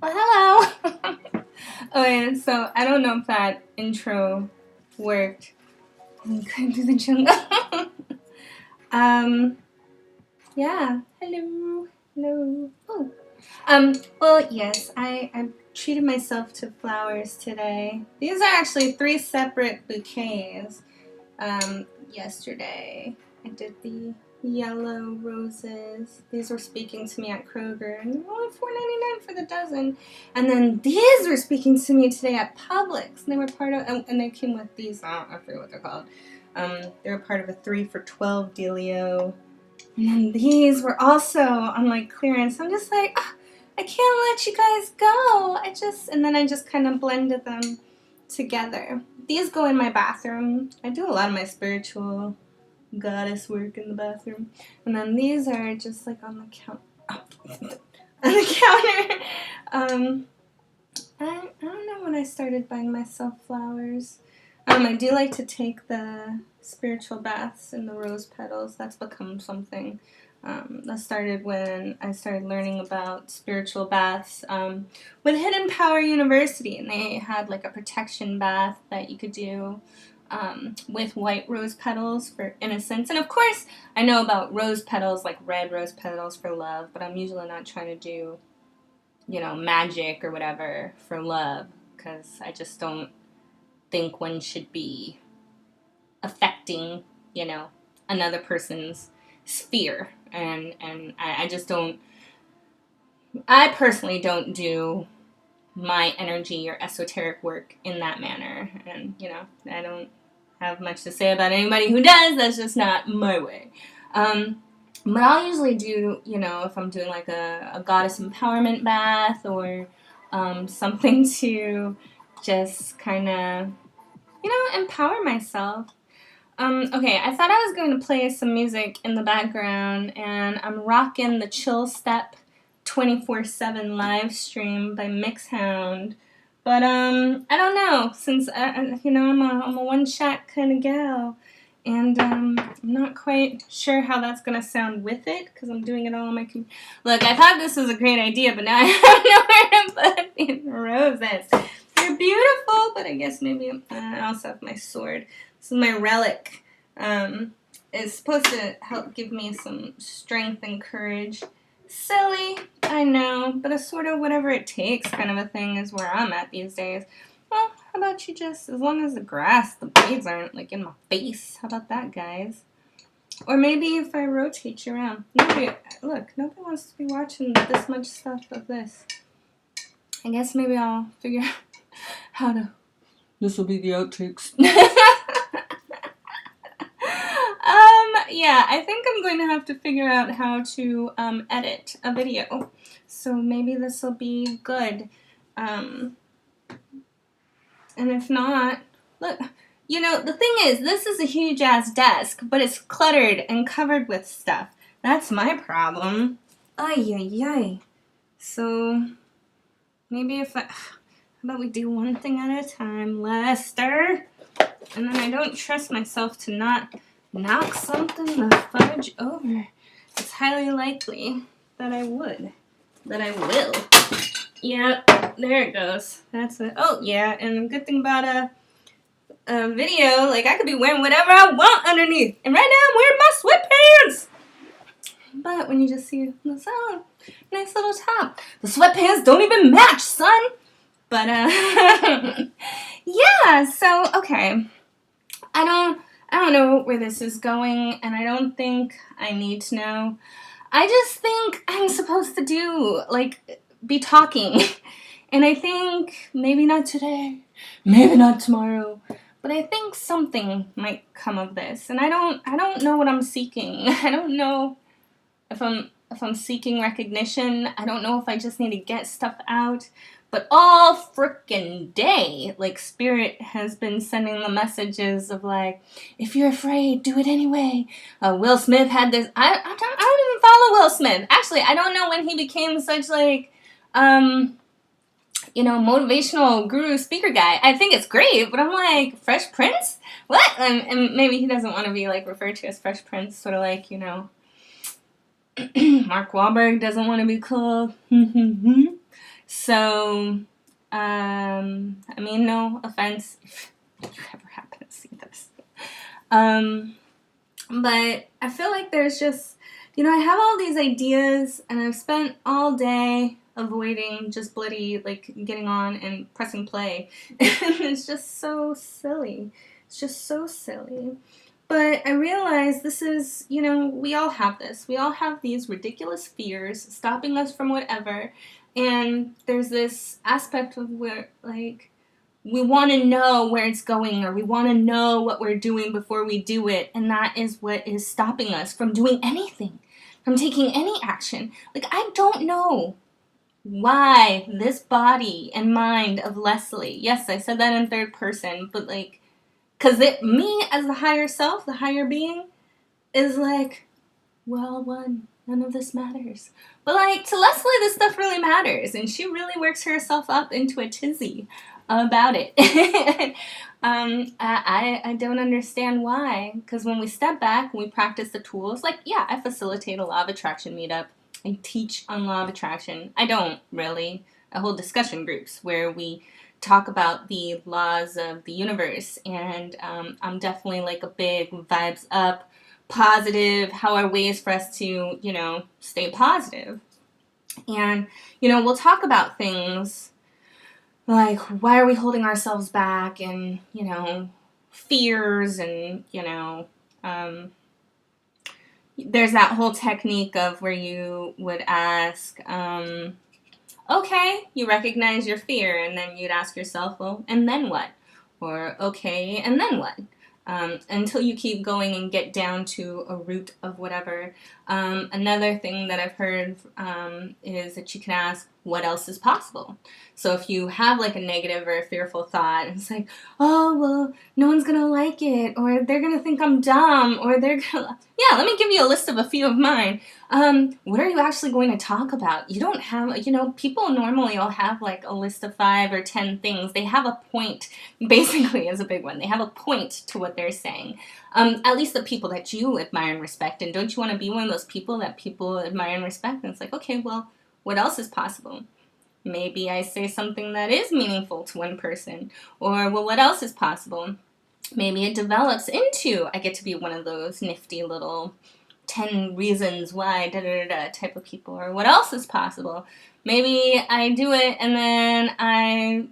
Well, hello. Oh, yeah, so I don't know if that intro worked. I couldn't do the jungle. um, yeah. Hello. Hello. Oh. Well, yes, I treated myself to flowers today. These are actually 3 separate bouquets. Yesterday I did the yellow roses. These were speaking to me at Kroger, and they were only $4.99 for the dozen. And then these were speaking to me today at Publix, and they were part of, and they came with these. I forget what they're called. They were part of a 3 for $12 dealio. And then these were also on like clearance. I'm just like, I can't let you guys go. And then I just kind of blended them together. These go in my bathroom. I do a lot of my spiritual goddess work in the bathroom. And then these are just like on the counter. I don't know when I started buying myself flowers. I do like to take the spiritual baths in the rose petals. That's become something. That started when I started learning about spiritual baths with Hidden Power University, and they had like a protection bath that you could do with white rose petals for innocence. And of course, I know about rose petals, like red rose petals for love, but I'm usually not trying to do, magic or whatever for love, because I just don't think one should be affecting, another person's sphere. And I just don't, I personally don't do my energy or esoteric work in that manner. And, I don't have much to say about anybody who does. That's just not my way. But I'll usually do, if I'm doing like a goddess empowerment bath or something to just kind of, empower myself. Okay, I thought I was going to play some music in the background, and I'm rocking the Chill Step 24/7 live stream by Mixhound. But I don't know, since I'm a one-shot kind of gal, and I'm not quite sure how that's gonna sound with it because I'm doing it all on my computer. Look, I thought this was a great idea, but now I have nowhere to put these roses. They're beautiful, but I guess maybe I also have my sword. This is my relic. It's supposed to help give me some strength and courage. Silly, I know, but a sort of whatever it takes kind of a thing is where I'm at these days. Well, how about you just, as long as the blades aren't like in my face. How about that, guys? Or maybe if I rotate you around. Nobody wants to be watching this much stuff of this. I guess maybe I'll figure out how to. This will be the outtakes. Yeah, I think I'm going to have to figure out how to edit a video. So maybe this will be good. And if not, look, the thing is, this is a huge ass desk, but it's cluttered and covered with stuff. That's my problem. Ay, ay, ay. So maybe how about we do one thing at a time, Lester? And then I don't trust myself to not knock something the fudge over. It's highly likely that I will. Yeah, there it goes. That's it. Oh, yeah, and the good thing about a video, like I could be wearing whatever I want underneath. And right now I'm wearing my sweatpants. But when you just see this, nice little top. The sweatpants don't even match, son. But, yeah, so, okay. I don't know where this is going, and I don't think I need to know. I just think I'm supposed to be talking. And I think maybe not today, maybe not tomorrow, but I think something might come of this. And I don't know what I'm seeking. I don't know if I'm seeking recognition. I don't know if I just need to get stuff out. But all frickin' day, Spirit has been sending the messages of, if you're afraid, do it anyway. Will Smith had this. I don't even follow Will Smith. Actually, I don't know when he became such, motivational guru speaker guy. I think it's great, but I'm like, Fresh Prince? What? And maybe he doesn't want to be, referred to as Fresh Prince, sort of Mark Wahlberg doesn't want to be called. So, I mean, no offense if you ever happen to see this. But I feel like there's just, I have all these ideas, and I've spent all day avoiding just bloody, like, getting on and pressing play. And it's just so silly. It's just so silly. But I realize this is, we all have this. We all have these ridiculous fears stopping us from whatever. And there's this aspect of where, like, we want to know where it's going, or we want to know what we're doing before we do it. And that is what is stopping us from doing anything, from taking any action. Like, I don't know why this body and mind of Leslie, yes, I said that in third person, but like, because me as the higher self, the higher being, is like, we're all one. None of this matters. But like, to Leslie, this stuff really matters. And she really works herself up into a tizzy about it. I don't understand why. Because when we step back and we practice the tools, like, yeah, I facilitate a law of attraction meetup. I teach on law of attraction. I don't really. I hold discussion groups where we talk about the laws of the universe. And I'm definitely like a big vibes up, positive, how are ways for us to, stay positive. And, we'll talk about things like, why are we holding ourselves back, and, fears, and, there's that whole technique of where you would ask, okay, you recognize your fear, and then you'd ask yourself, well, and then what? Or, okay, and then what? Until you keep going and get down to a root of whatever. Another thing that I've heard is that you can ask, what else is possible? So if you have like a negative or a fearful thought, it's like, oh, well, no one's going to like it, or they're going to think I'm dumb, or they're going to, yeah, let me give you a list of a few of mine. What are you actually going to talk about? You don't have, people normally will have like a list of 5 or 10 things. They have a point, basically, is a big one. They have a point to what they're saying. At least the people that you admire and respect. And don't you want to be one of those people that people admire and respect? And it's like, okay, well, what else is possible? Maybe I say something that is meaningful to one person. Or, well, what else is possible? Maybe it develops into, I get to be one of those nifty little 10 reasons why, type of people. Or what else is possible? Maybe I do it and then I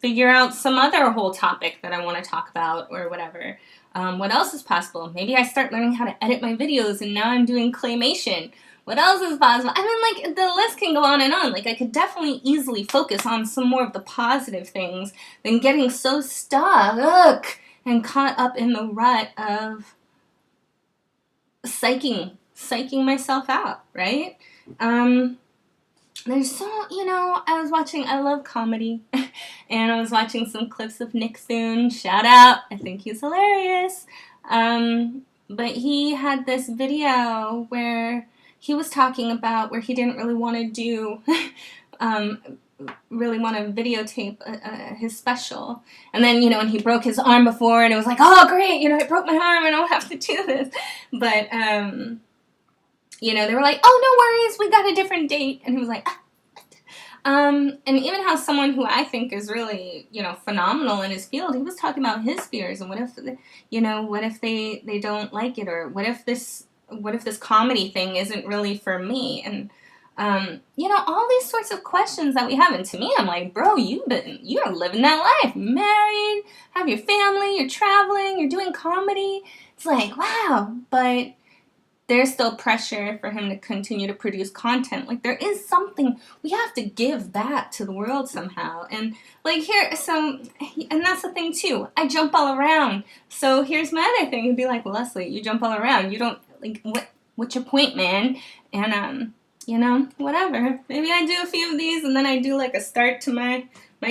figure out some other whole topic that I want to talk about, or whatever. What else is possible? Maybe I start learning how to edit my videos, and now I'm doing claymation. What else is possible? I mean, like, the list can go on and on. Like, I could definitely easily focus on some more of the positive things than getting so stuck and caught up in the rut of psyching myself out, right? There's so, I love comedy, and I was watching some clips of Nixon Shoutout. I think he's hilarious. But he had this video where he was talking about where he didn't really want to do, really want to videotape his special. And then, and he broke his arm before, and it was like, oh, great, I broke my arm, I don't have to do this. But, they were like, oh, no worries, we got a different date. And he was like, and even how someone who I think is really, phenomenal in his field, he was talking about his fears, and what if they don't like it, or what if this comedy thing isn't really for me, and all these sorts of questions that we have. And to me, I'm like, bro, you're living that life, married, have your family, you're traveling, you're doing comedy. It's like, wow, but there's still pressure for him to continue to produce content. Like, there is something we have to give back to the world somehow. And like and that's the thing too. I jump all around. So here's my other thing. You'd be like, well, Leslie, you jump all around. You don't, like, what's your point, man? And whatever. Maybe I do a few of these, and then I do like a start to my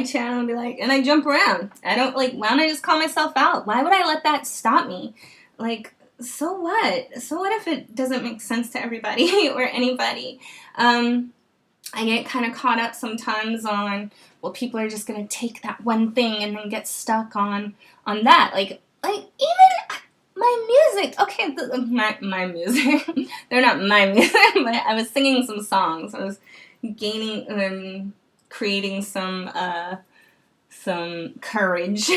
channel and be like, and I jump around. I don't, like, why don't I just call myself out? Why would I let that stop me? Like, so what? So what if it doesn't make sense to everybody or anybody? I get kind of caught up sometimes on, well, people are just going to take that one thing and then get stuck on that. Like even my music. Okay, my music. They're not my music, but I was singing some songs. I was gaining, creating some courage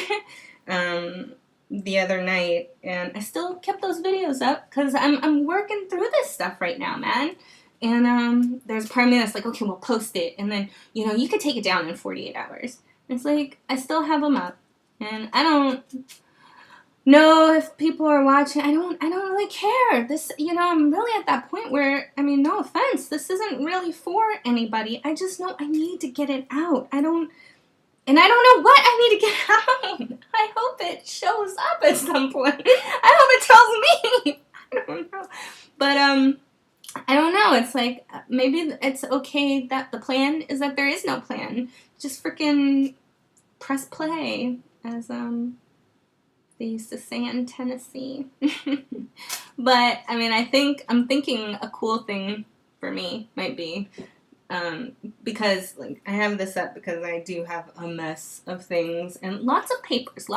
the other night, and I still kept those videos up because I'm working through this stuff right now, man. And there's part of me that's like, okay, we'll post it, and then you could take it down in 48 hours. And it's like I still have them up, and I don't know if people are watching. I don't really care. This, I'm really at that point where, I mean, no offense, this isn't really for anybody. I just know I need to get it out. I don't know what I need to get out. I hope it shows up at some point. I hope it tells me. I don't know. But, I don't know. It's like, maybe it's okay that the plan is that there is no plan. Just freaking press play, as, they used to say in Tennessee. But, I mean, I'm thinking a cool thing for me might be, because, like, I have this up because I do have a mess of things, and lots of papers,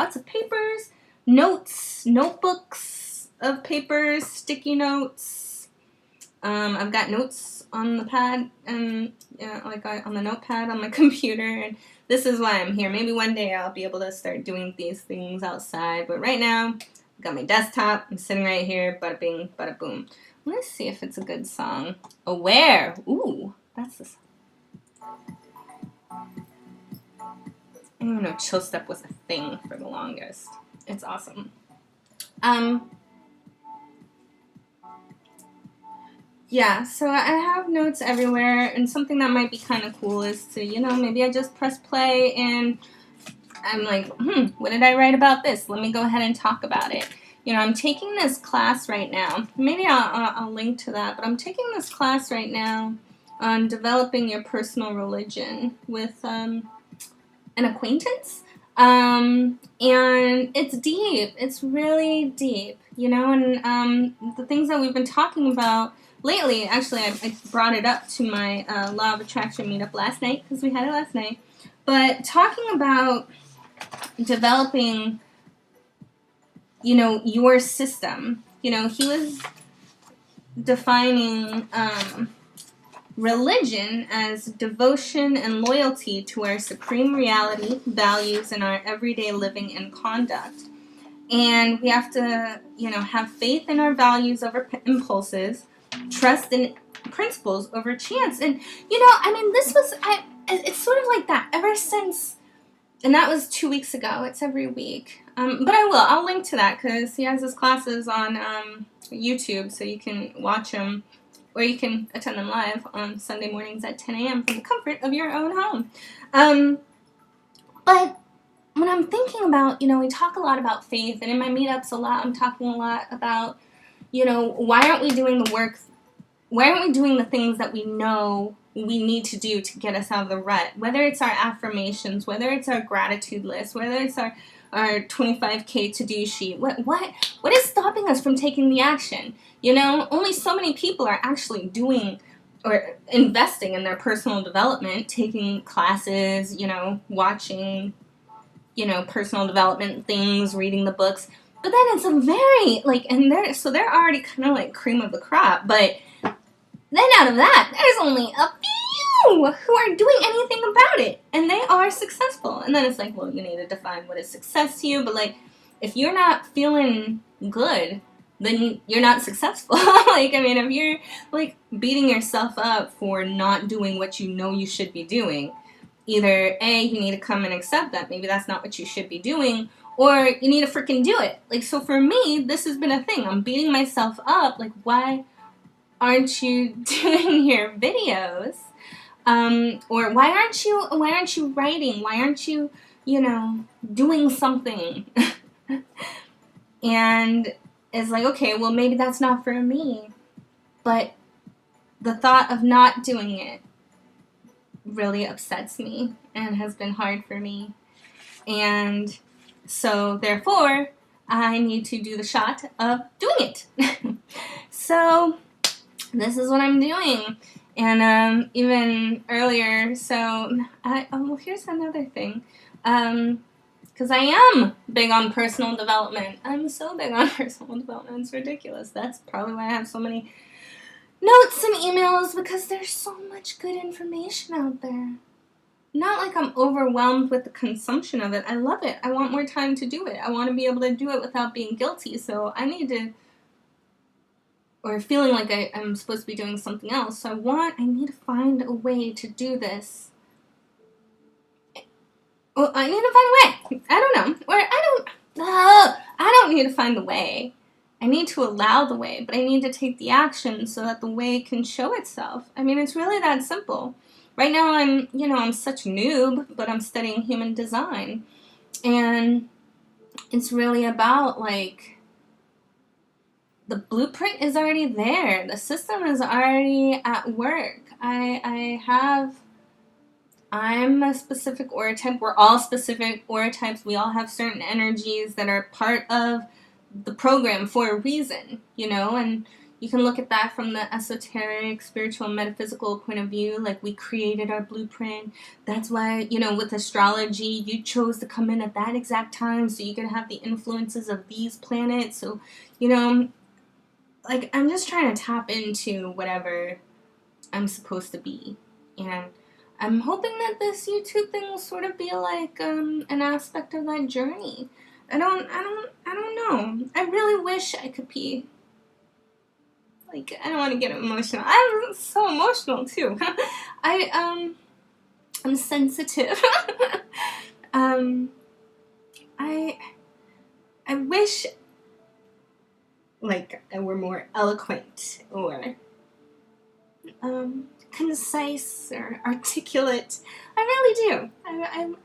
notes, notebooks of papers, sticky notes. I've got notes on the pad, and, on the notepad on my computer, and this is why I'm here. Maybe one day I'll be able to start doing these things outside, but right now, I've got my desktop, I'm sitting right here, bada bing, bada boom. Let's see if it's a good song. Aware, ooh. That's the song. I didn't even know chill step was a thing for the longest. It's awesome. Yeah, so I have notes everywhere, and something that might be kind of cool is to, maybe I just press play and I'm like, what did I write about this? Let me go ahead and talk about it. I'm taking this class right now. Maybe I'll link to that, but I'm taking this class right now on developing your personal religion with an acquaintance. And it's deep. It's really deep, and the things that we've been talking about lately, actually, I brought it up to my Law of Attraction meetup last night, because we had it last night, but talking about developing, your system. He was defining religion as devotion and loyalty to our supreme reality, values, and our everyday living and conduct. And we have to, have faith in our values over impulses, trust in principles over chance. And, it's sort of like that ever since, and that was 2 weeks ago. It's every week. But I'll link to that, because he has his classes on YouTube, so you can watch them. Or you can attend them live on Sunday mornings at 10 a.m. from the comfort of your own home. But when I'm thinking about, we talk a lot about faith, and in my meetups I'm talking a lot about, why aren't we doing the work, why aren't we doing the things that we know we need to do to get us out of the rut? Whether it's our affirmations, whether it's our gratitude list, whether it's our 25K to-do sheet. What is stopping us from taking the action? Only so many people are actually doing or investing in their personal development, taking classes, watching, personal development things, reading the books. But then it's a very, they're already kind of like cream of the crop. But then out of that, there's only a few who are doing anything about it, and they are successful. And then it's like, well, you need to define what is success to you. But if you're not feeling good, then you're not successful. If you're beating yourself up for not doing what you know you should be doing, either A, you need to come and accept that maybe that's not what you should be doing, or you need to freaking do it. So for me, this has been a thing. I'm beating myself up. Why aren't you doing your videos? Or why aren't you writing? Why aren't you, doing something? And it's like, okay, well, maybe that's not for me. But the thought of not doing it really upsets me and has been hard for me. And so, therefore, I need to do the shot of doing it. So, this is what I'm doing. And even earlier, here's another thing. Because I am big on personal development. I'm so big on personal development. It's ridiculous. That's probably why I have so many notes and emails, because there's so much good information out there. not like I'm overwhelmed with the consumption of it. I love it. I want more time to do it. I want to be able to do it without being guilty. So I need to, or feeling like I'm supposed to be doing something else. So I need to find a way to do this. Well, I need to find a way. I don't know. Or I don't need to find the way. I need to allow the way, but I need to take the action so that the way can show itself. I mean, it's really that simple. Right now I'm such a noob, but I'm studying human design. And it's really about, like, the blueprint is already there. The system is already at work. I'm a specific aura type. We're all specific aura types. We all have certain energies that are part of the program for a reason, and you can look at that from the esoteric, spiritual, metaphysical point of view. Like, we created our blueprint. That's why, with astrology, you chose to come in at that exact time so you could have the influences of these planets. So, like, I'm just trying to tap into whatever I'm supposed to be. And I'm hoping that this YouTube thing will sort of be like an aspect of that journey. I don't know. I really wish I could be, like, I don't want to get emotional. I'm so emotional too. I'm sensitive. I wish, like, I were more eloquent or concise or articulate. I really do.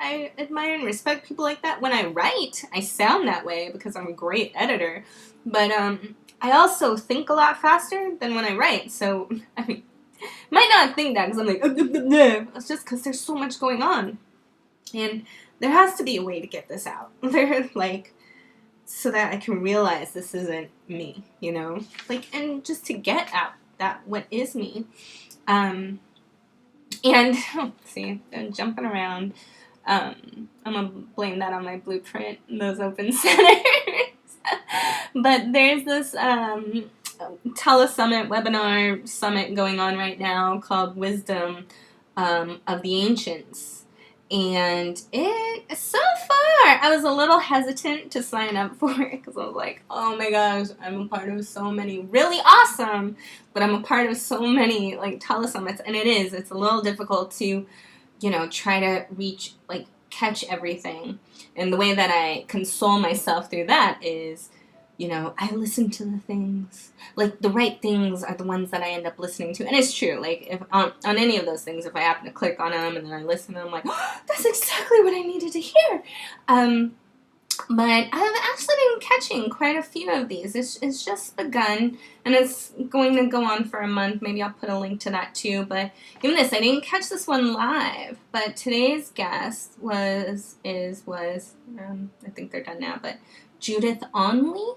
I admire and respect people like that. When I write, I sound that way because I'm a great editor. But I also think a lot faster than when I write. So, I mean, might not think that because I'm like, it's just because there's so much going on. And there has to be a way to get this out. Like, so that I can realize this isn't me, Like, and just to get out that what is me. And see, I'm jumping around. I'm gonna blame that on my blueprint, those open centers. But there's this telesummit webinar summit going on right now called Wisdom of the Ancients. And so far, I was a little hesitant to sign up for it because I was like, oh my gosh, I'm a part of so many, really awesome, but I'm a part of so many, like, telesummits, and it's a little difficult to, try to reach, like, catch everything. And the way that I console myself through that is, I listen to the things, like, the right things are the ones that I end up listening to. And it's true, like, if on any of those things, if I happen to click on them and then I listen, I'm like, oh, that's exactly what I needed to hear. But I've actually been catching quite a few of these. It's just begun, and it's going to go on for a month. Maybe I'll put a link to that too. But even this, I didn't catch this one live. But today's guest was I think they're done now, but Judith Onley.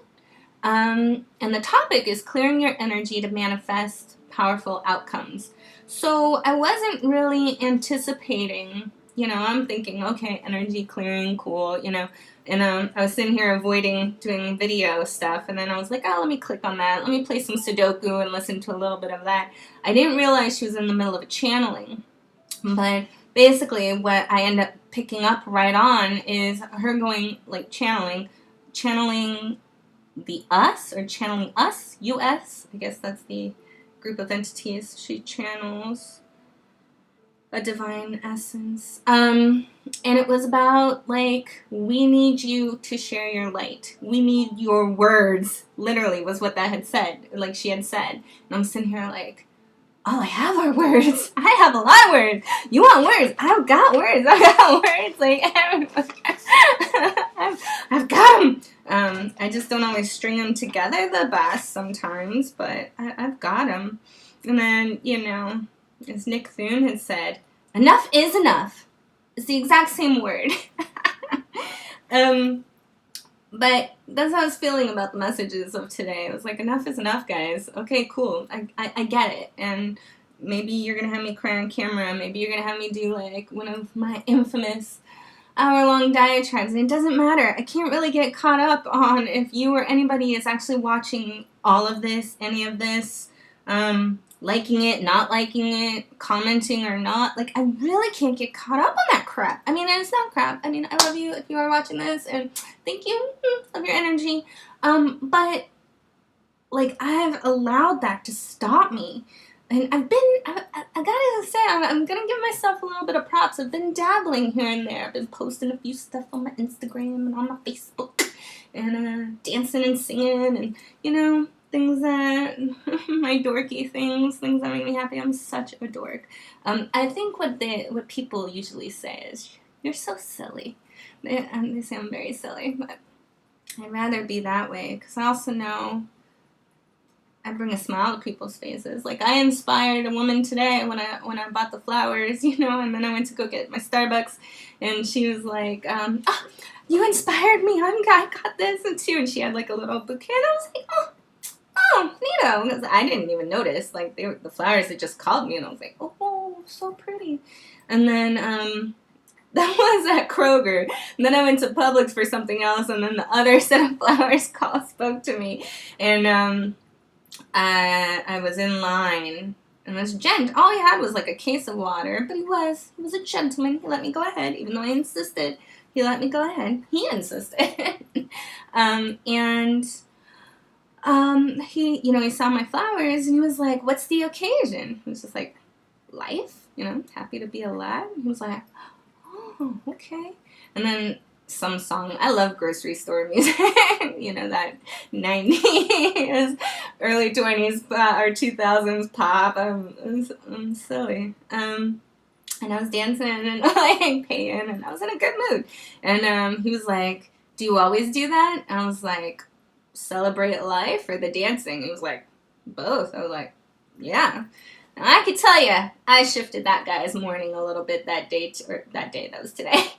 And the topic is clearing your energy to manifest powerful outcomes. So I wasn't really anticipating, I'm thinking, okay, energy clearing, cool, and I was sitting here avoiding doing video stuff, and then I was like, oh, let me click on that. Let me play some Sudoku and listen to a little bit of that. I didn't realize she was in the middle of a channeling. But basically what I end up picking up right on is her going, like, channeling the us, or channeling us, US, I guess that's the group of entities. She channels a divine essence. And it was about, like, we need you to share your light. We need your words, literally was what that had said, like she had said. And I'm sitting here like, all I have are words. I have a lot of words. You want words? I've got words. Like, I've got them. I just don't always string them together the best sometimes, but I've got them. And then, as Nick Thune had said, enough is enough. It's the exact same word. But that's how I was feeling about the messages of today. I was like, enough is enough, guys. Okay, cool. I get it. And maybe you're going to have me cry on camera. Maybe you're going to have me do, like, one of my infamous hour-long diatribes. And it doesn't matter. I can't really get caught up on if you or anybody is actually watching all of this, any of this. liking it, not liking it, commenting or not. Like, I really can't get caught up on that crap. I mean, and it's not crap. I mean, I love you if you are watching this, and thank you. Love your energy. But, like, I've allowed that to stop me. And I gotta say, I'm gonna give myself a little bit of props. I've been dabbling here and there. I've been posting a few stuff on my Instagram and on my Facebook, and dancing and singing, and, you know, things that, my dorky things that make me happy. I'm such a dork. I think what people usually say is, you're so silly. They say I'm very silly, but I'd rather be that way, because I also know I bring a smile to people's faces. Like, I inspired a woman today when I bought the flowers, you know, and then I went to go get my Starbucks, and she was like, oh, you inspired me. I got this and too, and she had like a little bouquet, and I was like, oh, neato, because I didn't even notice. Like, the flowers had just called me, and I was like, oh, so pretty. And then that was at Kroger. And then I went to Publix for something else, and then the other set of flowers spoke to me, and I was in line, and this all he had was like a case of water, but he was a gentleman. He let me go ahead, even though I insisted. He let me go ahead. He insisted. He, you know, he saw my flowers, and he was like, what's the occasion? He was just like, life, you know, happy to be alive. He was like, oh, okay. And then some song. I love grocery store music. You know, that 90s, early 20s, or 2000s pop. I'm silly. And I was dancing and like paying, and I was in a good mood. And he was like, do you always do that? And I was like, celebrate life or the dancing? He was like, both. I was like, yeah. Now, I could tell you, I shifted that guy's morning a little bit that day, that was today.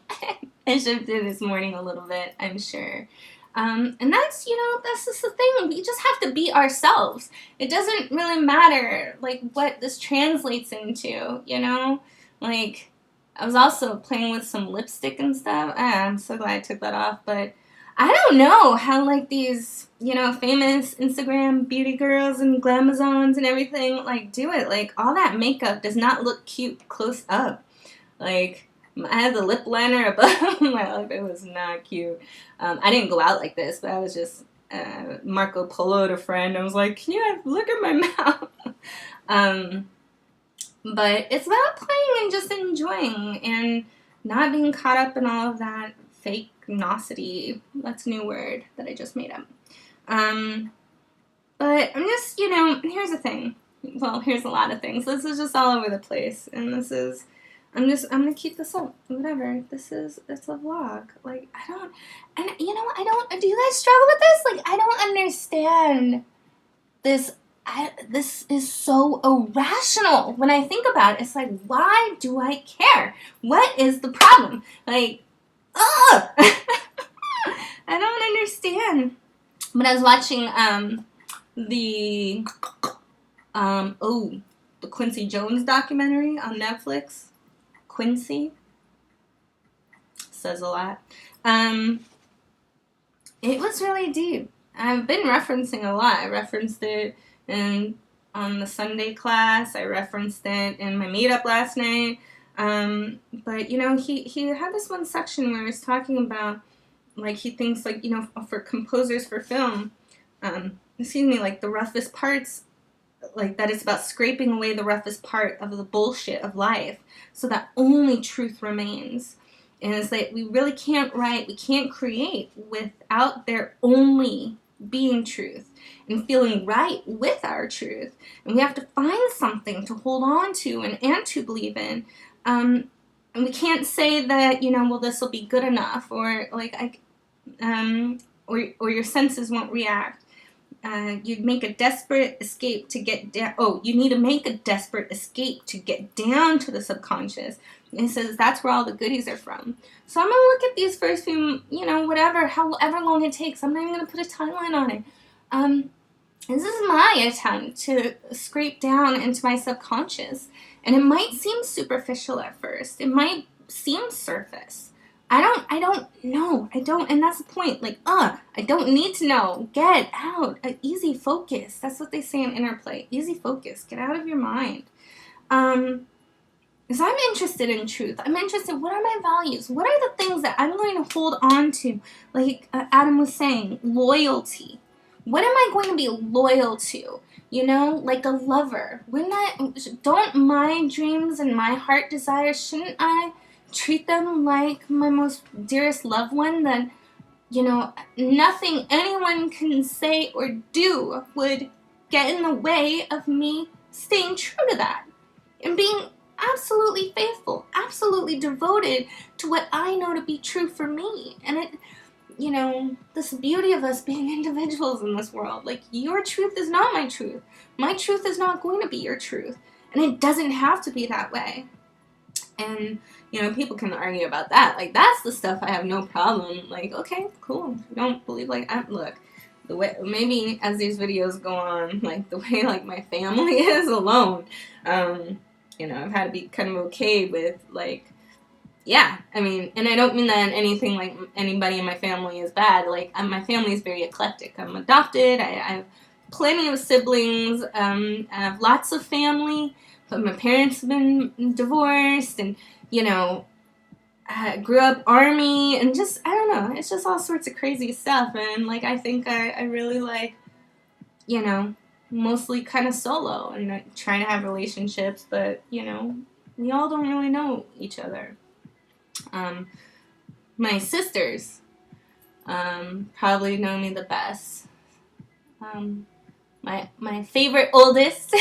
I shifted his morning a little bit, I'm sure. And that's, you know, that's just the thing. We just have to be ourselves. It doesn't really matter, like, what this translates into, you know? Like, I was also playing with some lipstick and stuff. I'm so glad I took that off, but I don't know how, like, these, you know, famous Instagram beauty girls and glamazons and everything, like, do it. Like, all that makeup does not look cute close up. Like, I had the lip liner above my lip. It was not cute. I didn't go out like this, but I was just Marco Polo'd a friend. I was like, can you look at my mouth? But it's about playing and just enjoying and not being caught up in all of that fake nosity. That's a new word that I just made up. But I'm just, you know, here's the thing. Well, here's a lot of things. This is just all over the place. And this is, I'm going to keep this up. Whatever. It's a vlog. Like, and you know, do you guys struggle with this? Like, I don't understand this. This is so irrational. When I think about it, it's like, why do I care? What is the problem? Like, ugh! I don't understand. But I was watching the Quincy Jones documentary on Netflix. Quincy says a lot. It was really deep. I've been referencing a lot. I referenced it on the Sunday class. I referenced it in my meetup last night. But, you know, he had this one section where he was talking about, like, he thinks, like, you know, for composers for film, like, the roughest parts, like, that it's about scraping away the roughest part of the bullshit of life so that only truth remains. And it's like, we really can't write, we can't create without there only being truth and feeling right with our truth. And we have to find something to hold on to and to believe in. And we can't say that, you know, well, this will be good enough, or like, or your senses won't react. You'd make a desperate escape to get down. Oh, you need to make a desperate escape to get down to the subconscious. And it says that's where all the goodies are from. So I'm going to look at these first few, you know, however long it takes. I'm not even going to put a timeline on it. This is my attempt to scrape down into my subconscious. And it might seem superficial at first. It might seem surface. I don't know. I don't, and that's the point. Like, I don't need to know. Get out. Easy focus. That's what they say in Interplay. Easy focus. Get out of your mind. Because I'm interested in truth. I'm interested, what are my values? What are the things that I'm going to hold on to? Like Adam was saying, loyalty. What am I going to be loyal to? You know, like a lover. Don't my dreams and my heart desires, shouldn't I treat them like my most dearest loved one? Then, you know, nothing anyone can say or do would get in the way of me staying true to that and being absolutely faithful, absolutely devoted to what I know to be true for me. And it, you know, this beauty of us being individuals in this world. Like, your truth is not my truth. My truth is not going to be your truth. And it doesn't have to be that way. And, you know, people can argue about that. Like, that's the stuff I have no problem. Like, okay, cool. If you don't believe, like, look, the way, maybe as these videos go on, like, the way, like, my family is alone, you know, I've had to be kind of okay with, like, yeah, I mean, and I don't mean that anything like anybody in my family is bad. Like, my family is very eclectic. I'm adopted. I have plenty of siblings. I have lots of family, but my parents have been divorced, and, you know, I grew up Army, and just, I don't know, it's just all sorts of crazy stuff. And, like, I think I really, like, you know, mostly kind of solo and trying to have relationships, but, you know, we all don't really know each other. My sisters probably know me the best. My favorite oldest,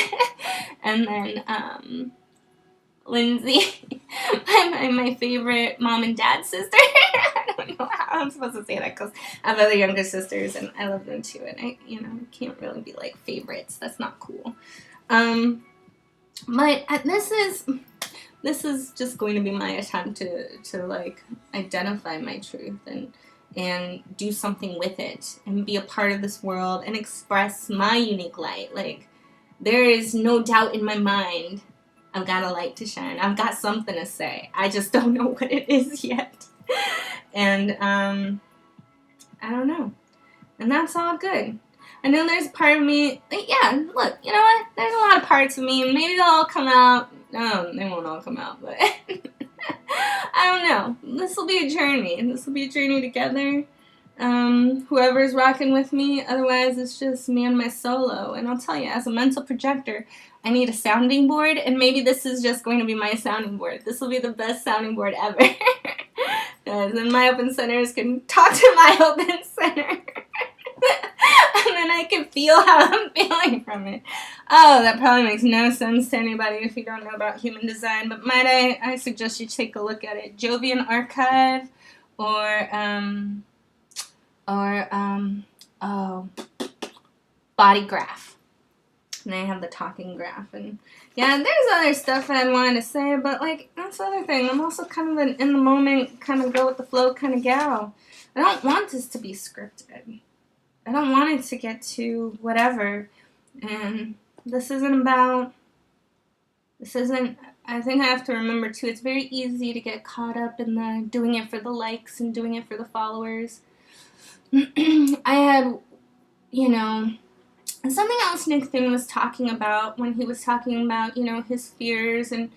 and then Lindsay, my favorite mom and dad sister. I don't know how I'm supposed to say that because I have other younger sisters and I love them too, and I, you know, can't really be like favorites. That's not cool. But this is just going to be my attempt to like identify my truth and do something with it and be a part of this world and express my unique light. Like, there is no doubt in my mind I've got a light to shine. I've got something to say. I just don't know what it is yet. And I don't know. And that's all good. I know there's a part of me, like, yeah, look, you know what? There's a lot of parts of me, and maybe they'll all come out. No, they won't all come out, but I don't know. This will be a journey. This will be a journey together. Whoever's rocking with me, otherwise it's just me and my solo. And I'll tell you, as a mental projector, I need a sounding board, and maybe this is just going to be my sounding board. This will be the best sounding board ever. Because then my open centers can talk to my open center. And then I can feel how I'm feeling from it. Oh, that probably makes no sense to anybody if you don't know about human design, but might I suggest you take a look at it. Jovian Archive or Body Graph. And they have the talking graph. And yeah, there's other stuff I wanted to say, but like, that's the other thing. I'm also kind of an in the moment, kind of go with the flow kind of gal. I don't want this to be scripted. I don't want it to get to whatever. And this isn't, I think I have to remember too, it's very easy to get caught up in the doing it for the likes and doing it for the followers. I had, you know, something else Nick Thune was talking about when he was talking about, you know, his fears and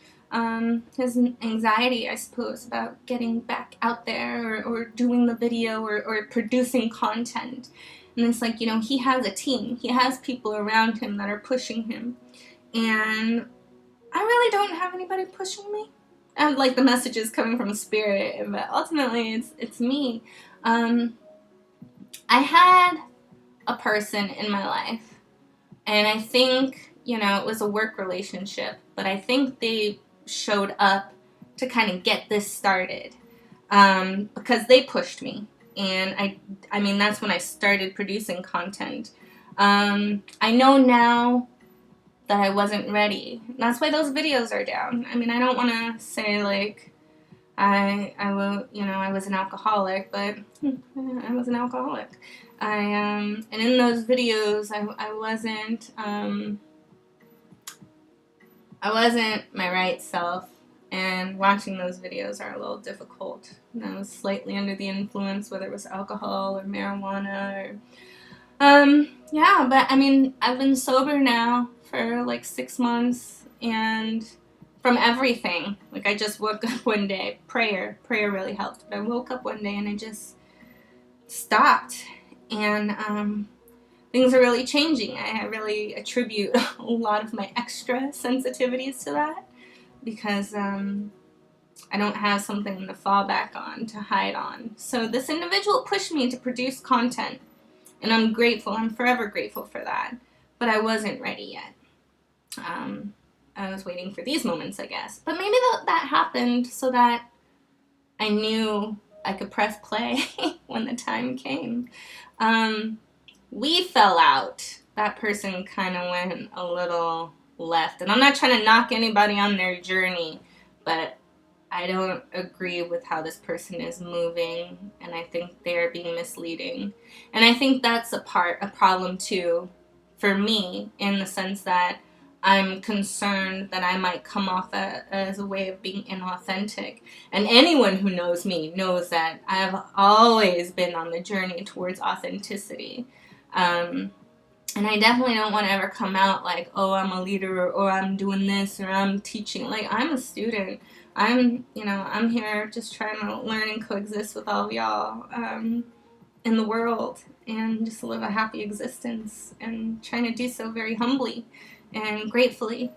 his anxiety, I suppose, about getting back out there or doing the video or producing content. And it's like, you know, he has a team. He has people around him that are pushing him. And I really don't have anybody pushing me. I have, like, the messages coming from spirit, but ultimately it's me. I had a person in my life, and I think, you know, it was a work relationship, but I think they showed up to kind of get this started because they pushed me. And I mean, that's when I started producing content. I know now that I wasn't ready. That's why those videos are down. I mean, I don't want to say, like, I was an alcoholic, but I was an alcoholic. And in those videos, I wasn't my right self. And watching those videos are a little difficult. And I was slightly under the influence, whether it was alcohol or marijuana or yeah, but I mean, I've been sober now for like 6 months, and from everything. Like, I just woke up one day, prayer really helped, but I woke up one day and I just stopped, and things are really changing. I really attribute a lot of my extra sensitivities to that, because I don't have something to fall back on, to hide on. So this individual pushed me to produce content, and I'm grateful. I'm forever grateful for that. But I wasn't ready yet. I was waiting for these moments, I guess. But maybe that happened so that I knew I could press play when the time came. We fell out. That person kind of went a little left. And I'm not trying to knock anybody on their journey, but I don't agree with how this person is moving, and I think they're being misleading. And I think that's a problem too, for me, in the sense that I'm concerned that I might come off as a way of being inauthentic. And anyone who knows me knows that I've always been on the journey towards authenticity. And I definitely don't want to ever come out like, oh, I'm a leader, or I'm doing this, or I'm teaching. Like, I'm a student. I'm here just trying to learn and coexist with all of y'all in the world, and just live a happy existence, and trying to do so very humbly and gratefully.